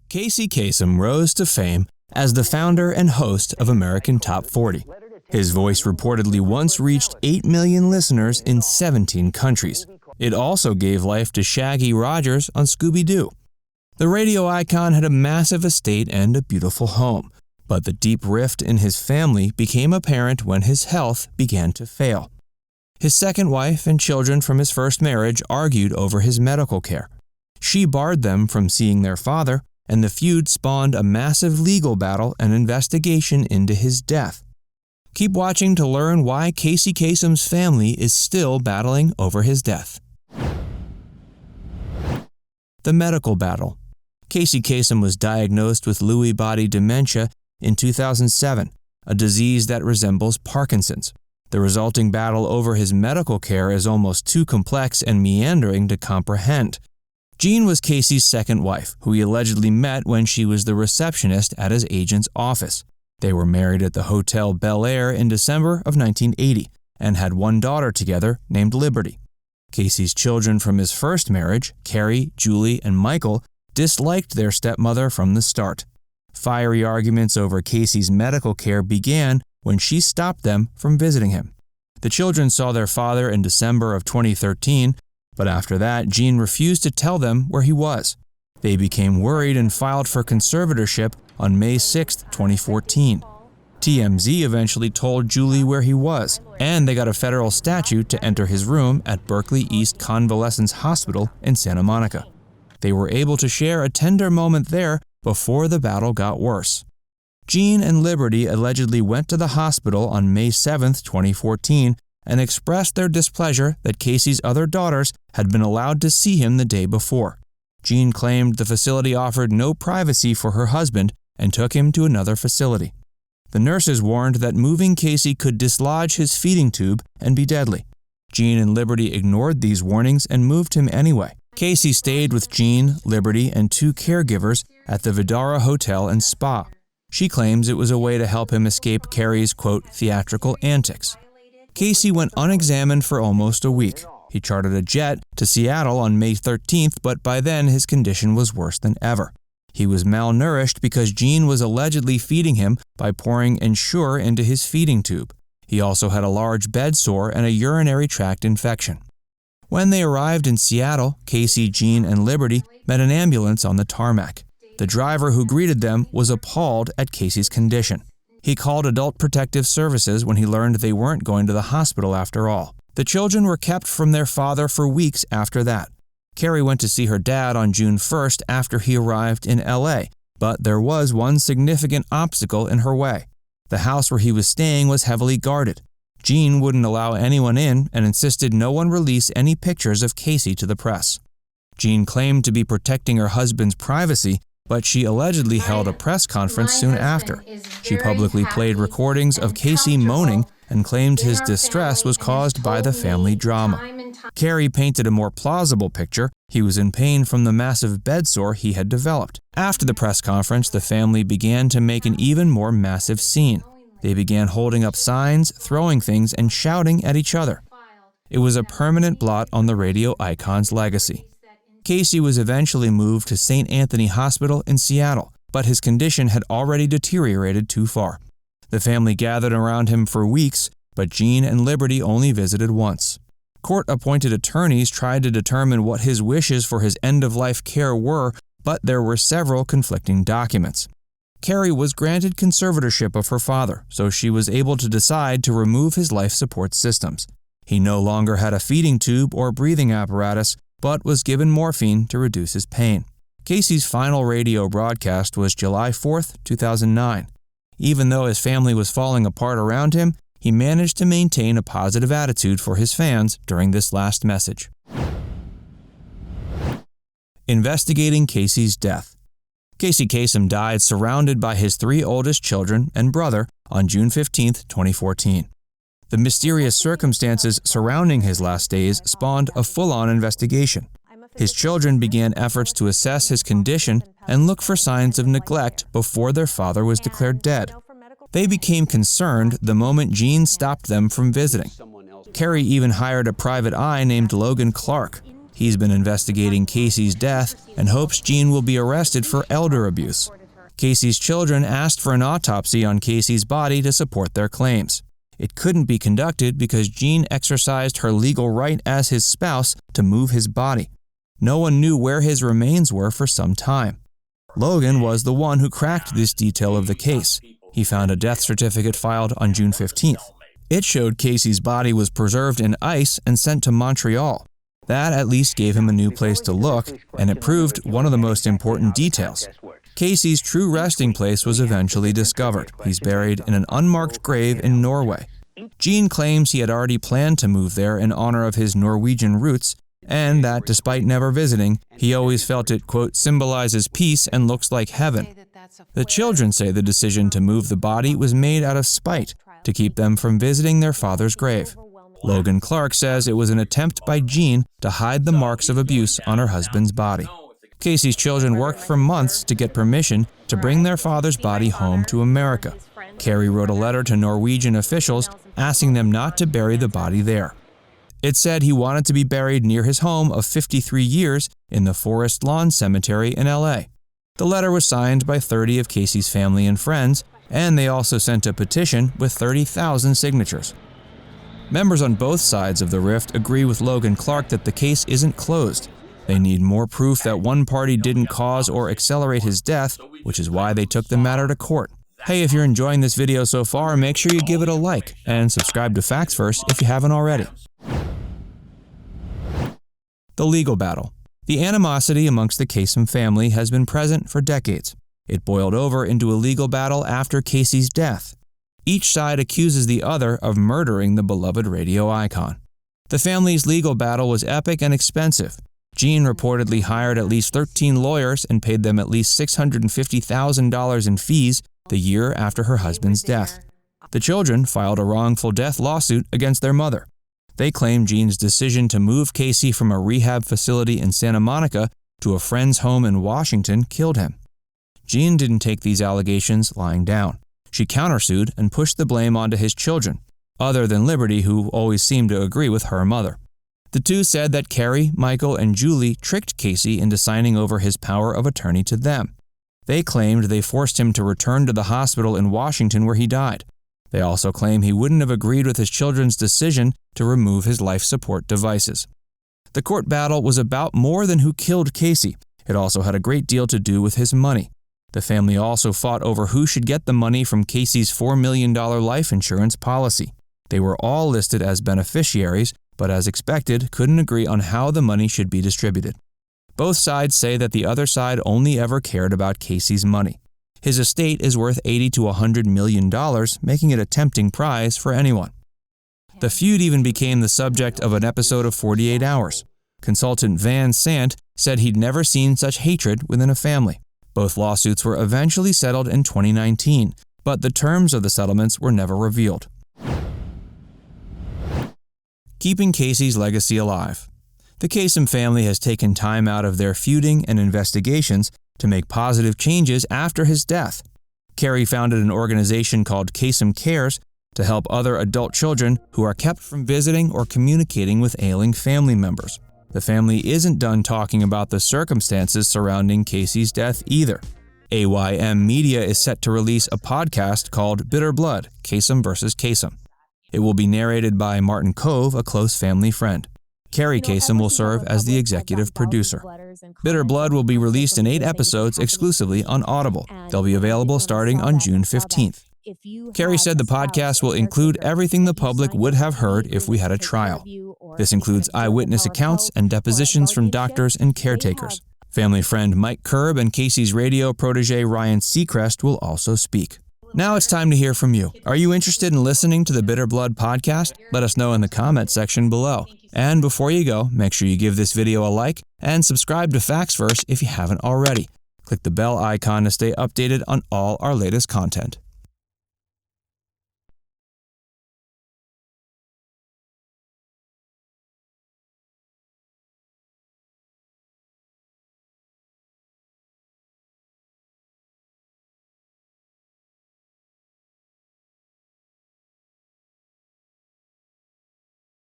Kasem rose to fame as the founder and host of American Top 40. His voice reportedly once reached 8 million listeners in 17 countries. It also gave life to Shaggy Rogers on Scooby-Doo. The radio icon had a massive estate and a beautiful home, but the deep rift in his family became apparent when his health began to fail. His second wife and children from his first marriage argued over his medical care. She barred them from seeing their father, and the feud spawned a massive legal battle and investigation into his death. Keep watching to learn why Kasem's family is still battling over his death. The medical battle. Kasem was diagnosed with Lewy body dementia in 2007, a disease that resembles Parkinson's. The resulting battle over his medical care is almost too complex and meandering to comprehend. Jean was Casey's second wife, who he allegedly met when she was the receptionist at his agent's office. They were married at the Hotel Bel Air in December of 1980 and had one daughter together named Liberty. Casey's children from his first marriage, Kerri, Julie, and Michael, disliked their stepmother from the start. Fiery arguments over Casey's medical care began when she stopped them from visiting him. The children saw their father in December of 2013, but after that, Jean refused to tell them where he was. They became worried and filed for conservatorship on May 6, 2014. TMZ eventually told Julie where he was, and they got a federal statute to enter his room at Berkeley East Convalescence Hospital in Santa Monica. They were able to share a tender moment there before the battle got worse. Jean and Liberty allegedly went to the hospital on May 7, 2014, and expressed their displeasure that Casey's other daughters had been allowed to see him the day before. Jean claimed the facility offered no privacy for her husband and took him to another facility. The nurses warned that moving Casey could dislodge his feeding tube and be deadly. Jean and Liberty ignored these warnings and moved him anyway. Casey stayed with Jean, Liberty, and 2 caregivers at the Vidara Hotel and Spa. She claims it was a way to help him escape Kerri's, quote, theatrical antics. Casey went unexamined for almost a week. He chartered a jet to Seattle on May 13th, but by then his condition was worse than ever. He was malnourished because Jean was allegedly feeding him by pouring Ensure into his feeding tube. He also had a large bed sore and a urinary tract infection. When they arrived in Seattle, Casey, Jean, and Liberty met an ambulance on the tarmac. The driver who greeted them was appalled at Casey's condition. He called Adult Protective Services when he learned they weren't going to the hospital after all. The children were kept from their father for weeks after that. Kerri went to see her dad on June 1st after he arrived in LA, but there was one significant obstacle in her way. The house where he was staying was heavily guarded. Jean wouldn't allow anyone in and insisted no one release any pictures of Casey to the press. Jean claimed to be protecting her husband's privacy, but she allegedly held a press conference soon after. She publicly played recordings of Casey moaning and claimed his distress was caused by the family drama. Kerri painted a more plausible picture. He was in pain from the massive bed sore he had developed. After the press conference, the family began to make an even more massive scene. They began holding up signs, throwing things, and shouting at each other. It was a permanent blot on the radio icon's legacy. Casey was eventually moved to St. Anthony Hospital in Seattle, but his condition had already deteriorated too far. The family gathered around him for weeks, but Jean and Liberty only visited once. Court-appointed attorneys tried to determine what his wishes for his end-of-life care were, but there were several conflicting documents. Kerri was granted conservatorship of her father, so she was able to decide to remove his life support systems. He no longer had a feeding tube or breathing apparatus, but was given morphine to reduce his pain. Casey's final radio broadcast was July 4, 2009. Even though his family was falling apart around him, he managed to maintain a positive attitude for his fans during this last message. Investigating Casey's death. Kasem died surrounded by his 3 oldest children and brother on June 15, 2014. The mysterious circumstances surrounding his last days spawned a full-on investigation. His children began efforts to assess his condition and look for signs of neglect before their father was declared dead. They became concerned the moment Jean stopped them from visiting. Kerri even hired a private eye named Logan Clark. He's been investigating Casey's death and hopes Jean will be arrested for elder abuse. Casey's children asked for an autopsy on Casey's body to support their claims. It couldn't be conducted because Jean exercised her legal right as his spouse to move his body. No one knew where his remains were for some time. Logan was the one who cracked this detail of the case. He found a death certificate filed on June 15th. It showed Casey's body was preserved in ice and sent to Montreal. That at least gave him a new place to look, and it proved one of the most important details. Casey's true resting place was eventually discovered. He's buried in an unmarked grave in Norway. Jean claims he had already planned to move there in honor of his Norwegian roots, and that despite never visiting, he always felt it, quote, symbolizes peace and looks like heaven. The children say the decision to move the body was made out of spite, to keep them from visiting their father's grave. Logan Clark says it was an attempt by Jean to hide the marks of abuse on her husband's body. Casey's children worked for months to get permission to bring their father's body home to America. Kerri wrote a letter to Norwegian officials asking them not to bury the body there. It said he wanted to be buried near his home of 53 years in the Forest Lawn Cemetery in LA. The letter was signed by 30 of Casey's family and friends, and they also sent a petition with 30,000 signatures. Members on both sides of the rift agree with Logan Clark that the case isn't closed. They need more proof that one party didn't cause or accelerate his death, which is why they took the matter to court. Hey, if you're enjoying this video so far, make sure you give it a like and subscribe to Facts First if you haven't already. The legal battle. The animosity amongst the Kasem family has been present for decades. It boiled over into a legal battle after Casey's death. Each side accuses the other of murdering the beloved radio icon. The family's legal battle was epic and expensive. Jean reportedly hired at least 13 lawyers and paid them at least $650,000 in fees the year after her husband's death. The children filed a wrongful death lawsuit against their mother. They claim Jean's decision to move Casey from a rehab facility in Santa Monica to a friend's home in Washington killed him. Jean didn't take these allegations lying down. She countersued and pushed the blame onto his children, other than Liberty, who always seemed to agree with her mother. The two said that Kerri, Michael, and Julie tricked Casey into signing over his power of attorney to them. They claimed they forced him to return to the hospital in Washington where he died. They also claim he wouldn't have agreed with his children's decision to remove his life support devices. The court battle was about more than who killed Casey. It also had a great deal to do with his money. The family also fought over who should get the money from Casey's $4 million life insurance policy. They were all listed as beneficiaries, but as expected, couldn't agree on how the money should be distributed. Both sides say that the other side only ever cared about Casey's money. His estate is worth $80 to $100 million, making it a tempting prize for anyone. The feud even became the subject of an episode of 48 Hours. Consultant Van Sant said he'd never seen such hatred within a family. Both lawsuits were eventually settled in 2019, but the terms of the settlements were never revealed. Keeping Casey's legacy alive. The Kasem family has taken time out of their feuding and investigations to make positive changes after his death. Kerri founded an organization called Kasem Cares to help other adult children who are kept from visiting or communicating with ailing family members. The family isn't done talking about the circumstances surrounding Casey's death either. AYM Media is set to release a podcast called Bitter Blood, Kasem vs. Kasem. It will be narrated by Martin Cove, a close family friend. Kerri Kasem will serve as the executive producer. Bitter Blood will be released in 8 episodes exclusively on Audible. They'll be available starting on June 15th. Kerri said the podcast will include everything the public would have heard if we had a trial. This includes eyewitness accounts and depositions from doctors and caretakers. Family friend Mike Curb and Casey's radio protege Ryan Seacrest will also speak. Now it's time to hear from you. Are you interested in listening to the Bitter Blood podcast? Let us know in the comment section below. And before you go, make sure you give this video a like and subscribe to Facts First if you haven't already. Click the bell icon to stay updated on all our latest content.